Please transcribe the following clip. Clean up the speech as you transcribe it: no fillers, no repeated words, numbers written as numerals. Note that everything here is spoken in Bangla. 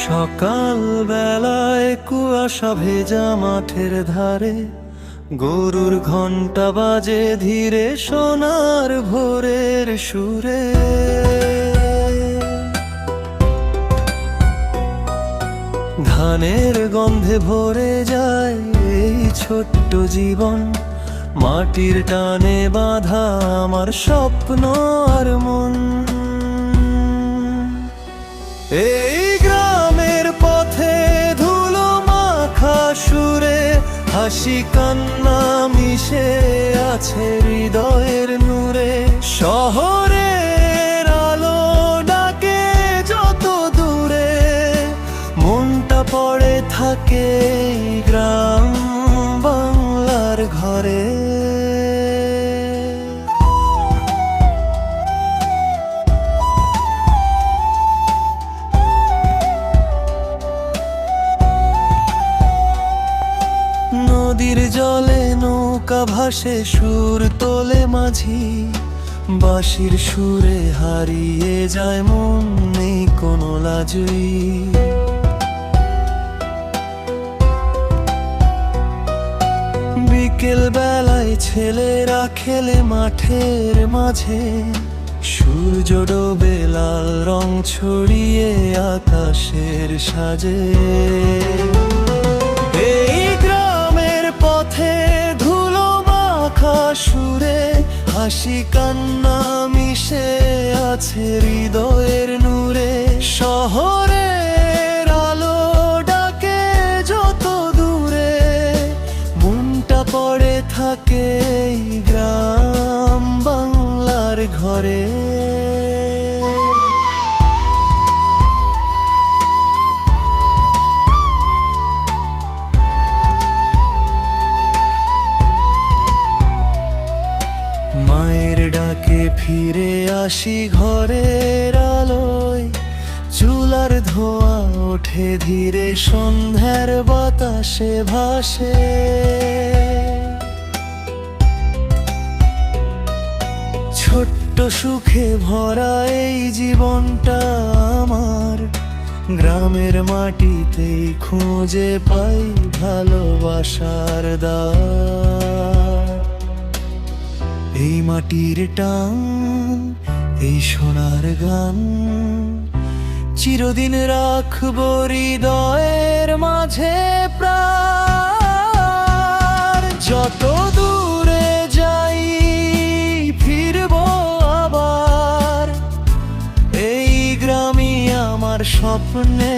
সকাল বেলায় কুয়াশা ভেজা মাঠের ধারে গরুর ঘন্টা বাজে ধীরে সোনার ভোরের সুরে। ধানের গন্ধে ভরে যায় এই ছোট্ট জীবন, মাটির টানে বাঁধা আমার স্বপ্ন আর মন। এই গ্রামের পথে ধুলো মাখা সুরে হাসি কান্না মিশে আছে হৃদয়ের নূরে। শহরের আলো ডাকে যত দূরে, মনটা পড়ে থাকে গ্রাম বাংলার ঘরে। নদীর জলে নৌকা ভাসে, সুর তোলে মাঝি, বাঁশির সুরে হারিয়ে যায় মন, নেই কোনো লাজুই। বিকেল বেলায় ছেলেরা খেলে মাঠের মাঝে, সূর্য ডোবে লাল রং ছড়িয়ে আকাশের সাজে। এই গ্রামের পথে ধুলো মাখা সুরে হাসি কান্না মিশে আছে হৃদয়ের নূরে। শহরের আলো ডাকে যত দূরে, মনটা পড়ে থাকে গ্রাম বাংলার ঘরে। মায়ের ডাকে ফিরে আসি ঘরের আলোয়, চুলার ধোঁয়া ওঠে ধীরে সন্ধ্যার বাতাসে ভাসে। ছোট্ট সুখে ভরা এই জীবনটা আমার, গ্রামের মাটিতেই খুঁজে পাই ভালোবাসার দ্বার। এই মাটির টান, এই সোনার গান চিরদিন রাখবো হৃদয়ের মাঝে প্রাণ। যত দূরে যাই ফিরবো আবার, এই গ্রামই আমার স্বপ্নে